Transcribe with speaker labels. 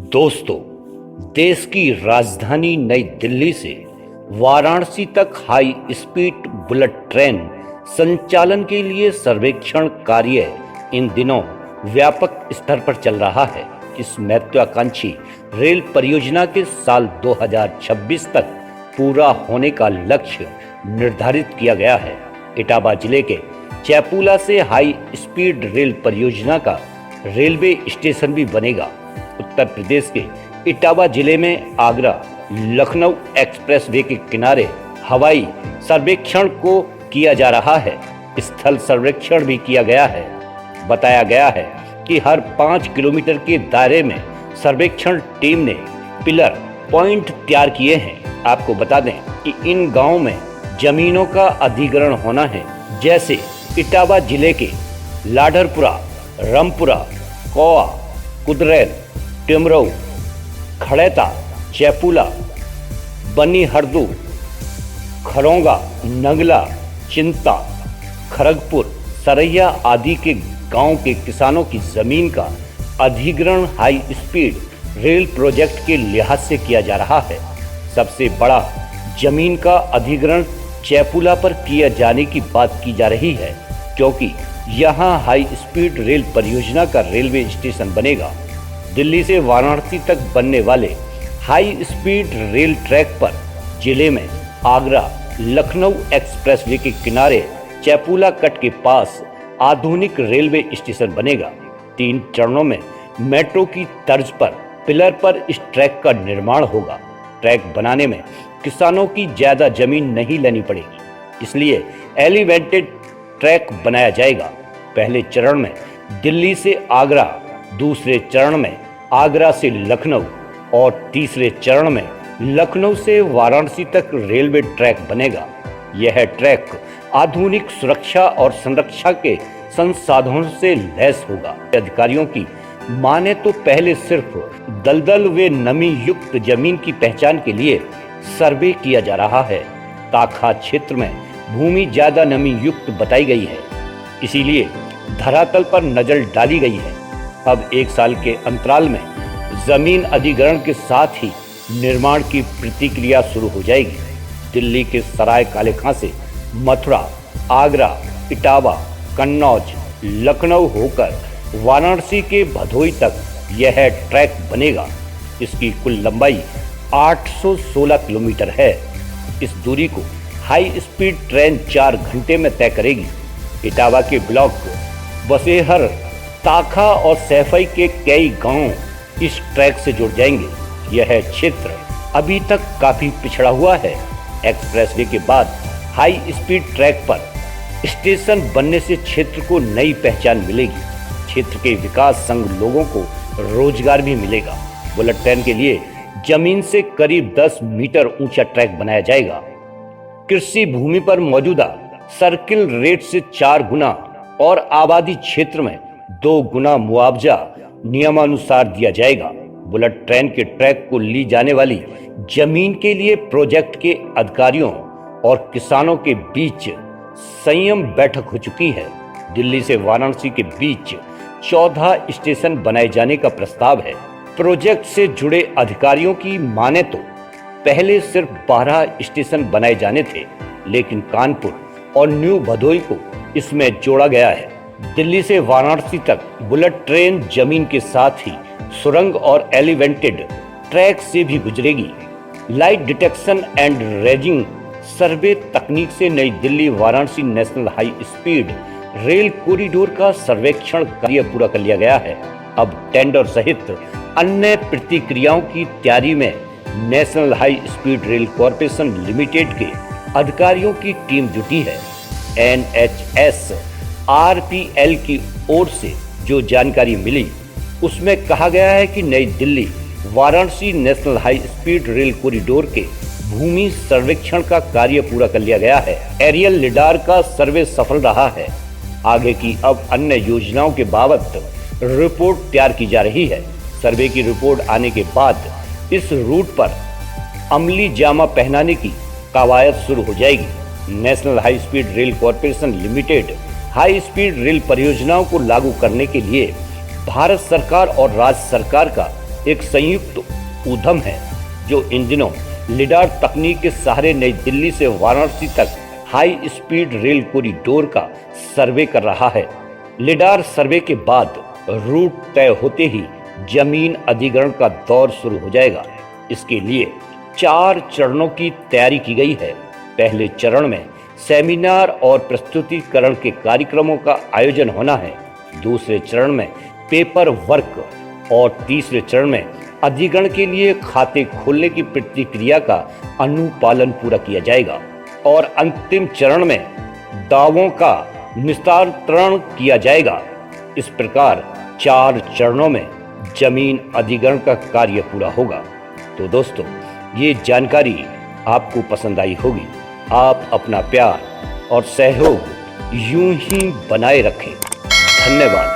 Speaker 1: दोस्तों, देश की राजधानी नई दिल्ली से वाराणसी तक हाई स्पीड बुलेट ट्रेन संचालन के लिए सर्वेक्षण कार्य इन दिनों व्यापक स्तर पर चल रहा है। इस महत्वाकांक्षी रेल परियोजना के साल 2026 तक पूरा होने का लक्ष्य निर्धारित किया गया है। इटावा जिले के चैपुला से हाई स्पीड रेल परियोजना का रेलवे स्टेशन भी बनेगा। उत्तर प्रदेश के इटावा जिले में आगरा लखनऊ एक्सप्रेसवे के किनारे हवाई सर्वेक्षण को किया जा रहा है। स्थल सर्वेक्षण भी किया गया है। बताया गया है कि हर 5 किलोमीटर के दायरे में सर्वेक्षण टीम ने पिलर पॉइंट तैयार किए हैं। आपको बता दें कि इन गांवों में जमीनों का अधिग्रहण होना है, जैसे इटावा जिले के लाडरपुरा, रामपुरा, कोआ, कुदरेल, टिमरऊ, खड़ैता, चैपुला, बनी हरदू, खरोंगा, नंगला, चिंता, खरगपुर, सरैया आदि के गांव के किसानों की जमीन का अधिग्रहण हाई स्पीड रेल प्रोजेक्ट के लिहाज से किया जा रहा है। सबसे बड़ा जमीन का अधिग्रहण चैपुला पर किया जाने की बात की जा रही है, क्योंकि यहां हाई स्पीड रेल परियोजना का रेलवे स्टेशन बनेगा। दिल्ली से वाराणसी तक बनने वाले हाई स्पीड रेल ट्रैक पर जिले में आगरा लखनऊ एक्सप्रेसवे के किनारे चैपुला कट के पास आधुनिक रेलवे स्टेशन बनेगा। 3 चरणों में मेट्रो की तर्ज पर पिलर पर इस ट्रैक का निर्माण होगा। ट्रैक बनाने में किसानों की ज्यादा जमीन नहीं लेनी पड़ेगी, इसलिए एलिवेटेड ट्रैक बनाया जाएगा। पहले चरण में दिल्ली से आगरा, दूसरे चरण में आगरा से लखनऊ और तीसरे चरण में लखनऊ से वाराणसी तक रेलवे ट्रैक बनेगा। यह ट्रैक आधुनिक सुरक्षा और संरक्षा के संसाधनों से लैस होगा। अधिकारियों की माने तो पहले सिर्फ दलदल व नमी युक्त जमीन की पहचान के लिए सर्वे किया जा रहा है। ताखा क्षेत्र में भूमि ज्यादा नमी युक्त बताई गई है, इसीलिए धरातल पर नजर डाली गई है। अब 1 साल के अंतराल में जमीन अधिग्रहण के साथ ही निर्माण की प्रक्रिया शुरू हो जाएगी। दिल्ली के सराय काले खां से मथुरा, आगरा, इटावा, कन्नौज, लखनऊ होकर वाराणसी के भदोई तक यह ट्रैक बनेगा। इसकी कुल लंबाई 816 किलोमीटर है। इस दूरी को हाई स्पीड ट्रेन 4 घंटे में तय करेगी। इटावा के ब्लॉक बसेहर, ताखा और सैफई के कई गांव इस ट्रैक से जुड़ जाएंगे। यह क्षेत्र अभी तक काफी पिछड़ा हुआ है। एक्सप्रेसवे के बाद हाई स्पीड ट्रैक पर स्टेशन बनने से क्षेत्र को नई पहचान मिलेगी। क्षेत्र के विकास संग लोगों को रोजगार भी मिलेगा। बुलेट ट्रेन के लिए जमीन से करीब 10 मीटर ऊंचा ट्रैक बनाया जाएगा। कृषि भूमि पर मौजूदा सर्किल रेट से 4 गुना और आबादी क्षेत्र में 2 गुना मुआवजा नियमानुसार दिया जाएगा। बुलेट ट्रेन के ट्रैक को ली जाने वाली जमीन के लिए प्रोजेक्ट के अधिकारियों और किसानों के बीच संयम बैठक हो चुकी है। दिल्ली से वाराणसी के बीच 14 स्टेशन बनाए जाने का प्रस्ताव है। प्रोजेक्ट से जुड़े अधिकारियों की माने तो पहले सिर्फ 12 स्टेशन बनाए जाने थे, लेकिन कानपुर और न्यू भदोई को इसमें जोड़ा गया है। दिल्ली से वाराणसी तक बुलेट ट्रेन जमीन के साथ ही सुरंग और एलिवेटेड ट्रैक से भी गुजरेगी। लाइट डिटेक्शन एंड रेजिंग सर्वे तकनीक से नई Delhi Varanasi national high speed rail corridor का सर्वेक्षण कार्य पूरा कर लिया गया है। अब टेंडर सहित अन्य प्रक्रियाओं की तैयारी में national high speed rail corporation limited के अधिकारियों की टीम जुटी है। NHS RPL की ओर से जो जानकारी मिली, उसमें कहा गया है कि नई Delhi Varanasi national high speed rail corridor के भूमि सर्वेक्षण का कार्य पूरा कर लिया गया है। एरियल लिडार का सर्वे सफल रहा है। आगे की अब अन्य योजनाओं के बाबत रिपोर्ट तैयार की जा रही है। सर्वे की रिपोर्ट आने के बाद इस रूट पर अमली जामा पहनाने की कवायद शुरू हो जाएगी। National high speed rail corporation limited high speed rail परियोजनाओं को लागू करने के लिए भारत सरकार और राज्य सरकार का एक संयुक्त उद्यम है जो इन दिनों लिडार तकनीक के सहारे नई दिल्ली से वाराणसी तक हाई स्पीड रेल कॉरिडोर का सर्वे कर रहा है। लिडार सर्वे के बाद रूट तय होते ही जमीन अधिग्रहण का दौर शुरू हो जाएगा। इसके लिए 4 चरणों की तैयारी की गई है। पहले चरण में सेमिनार और प्रस्तुतिकरण के कार्यक्रमों का आयोजन होना है। दूसरे चरण में पेपर वर्क और तीसरे चरण में अधिग्रहण के लिए खाते खोलने की प्रक्रिया का अनुपालन पूरा किया जाएगा और अंतिम चरण में दावों का निस्तारण किया जाएगा। इस प्रकार 4 चरणों में जमीन अधिग्रहण का कार्य पूरा होगा। तो दोस्तों, ये जानकारी आपको पसंद आई होगी। आप अपना प्यार और सहयोग यूं ही बनाए रखें। धन्यवाद।